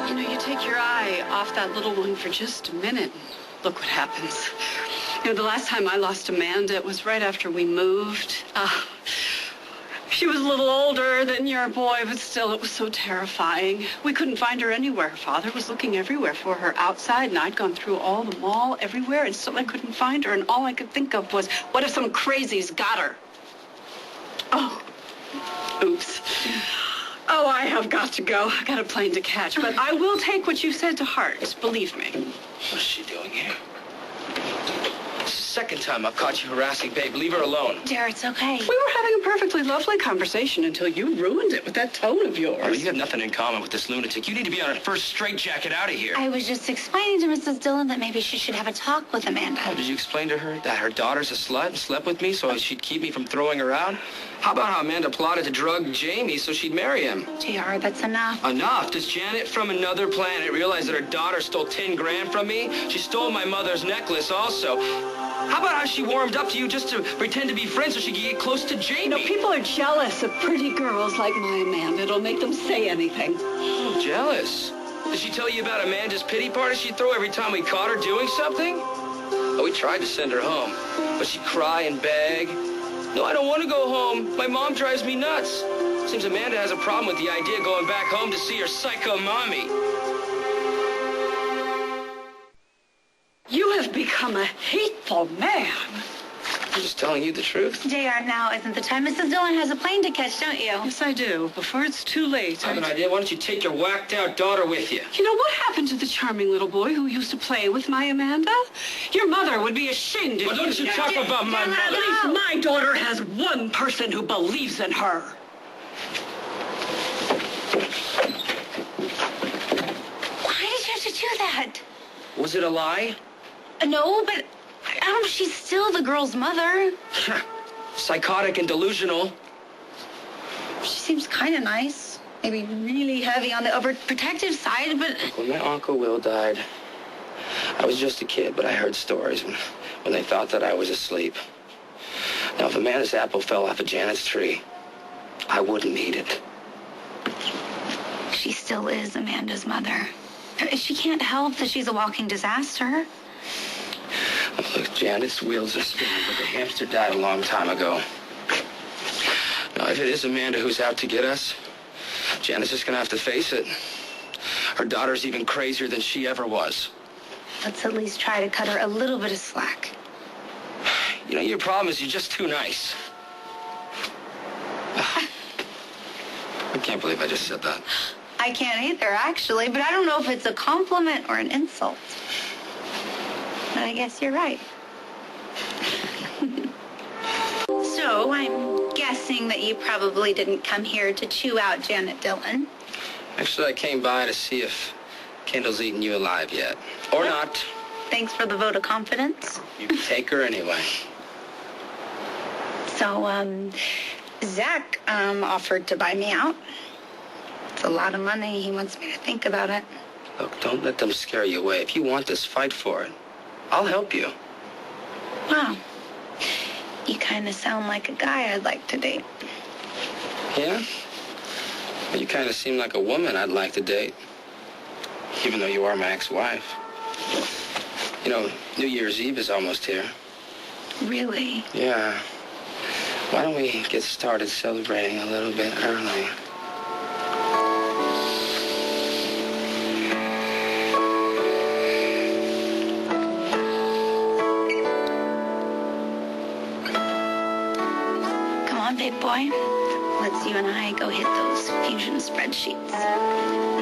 You know, you take your eye off that little one for just a minute, and look what happens. You know, the last time I lost Amanda, it was right after we moved. She was a little older than your boy, but still, it was so terrifying. We couldn't find her anywhere. Father was looking everywhere for her outside, and I'd gone through all the mall, everywhere, and still I couldn't find her. And all I could think of was, what if some crazies got her? Oh, oops. Oh, I have got to go. I got a plane to catch, but I will take what you said to heart. Believe me. What's she doing here? It's the second time I've caught you harassing Babe. Leave her alone. Dear, it's okay. We were having a perfectly lovely conversation until you ruined it with that tone of yours. Oh, you have nothing in common with this lunatic. You need to be on her first straitjacket out of here. I was just explaining to Mrs. Dillon that maybe she should have a talk with Amanda. Oh, did you explain to her that her daughter's a slut and slept with me so she'd keep me from throwing her out? How about how Amanda plotted to drug Jamie so she'd marry him? JR, that's enough. Enough? Does Janet from another planet realize that her daughter stole 10 grand from me? She stole my mother's necklace also. How about how she warmed up to you just to pretend to be friends so she could get close to Jamie? You know, people are jealous of pretty girls like my Amanda. It'll make them say anything. Oh, jealous. Did she tell you about Amanda's pity party she'd throw every time we caught her doing something? Oh, we tried to send her home, but she'd cry and beg. No, I don't want to go home. My mom drives me nuts. Seems Amanda has a problem with the idea of going back home to see her psycho mommy. You have become a hateful man. I'm just telling you the truth. JR, now isn't the time. Mrs. Dillon has a plane to catch, don't you? Yes, I do. Before it's too late. I have an idea. Why don't you take your whacked-out daughter with you? You know, what happened to the charming little boy who used to play with my Amanda? Your mother would be ashamed if Well, don't you talk about my At mother. least my daughter has one person who believes in her. Why did you have to do that? Was it a lie? No, but she's still the girl's mother. Psychotic and delusional. She seems kind of nice. Maybe really heavy on the overprotective side, but... When my Uncle Will died, I was just a kid, but I heard stories when they thought that I was asleep. Now, if Amanda's apple fell off of Janet's tree, I wouldn't eat it. She still is Amanda's mother. She can't help that she's a walking disaster. Look, Janet's wheels are spinning, but the hamster died a long time ago. Now, if it is Amanda who's out to get us, Janet's just gonna have to face it. Her daughter's even crazier than she ever was. Let's at least try to cut her a little bit of slack. You know, your problem is you're just too nice. I can't believe I just said that. I can't either, actually, but I don't know if it's a compliment or an insult. But I guess you're right. So, I'm guessing that you probably didn't come here to chew out Janet Dillon. Actually, I came by to see if Kendall's eaten you alive yet. Or not. Thanks for the vote of confidence. You can take her anyway. So, Zach, offered to buy me out. It's a lot of money. He wants me to think about it. Look, don't let them scare you away. If you want this, fight for it. I'll help you. Wow. You kind of sound like a guy I'd like to date. Yeah? Well, you kind of seem like a woman I'd like to date. Even though you are my ex-wife. You know, New Year's Eve is almost here. Really? Yeah. Why don't we get started celebrating a little bit early? Come on, big boy. Let's you and I go hit those fusion spreadsheets.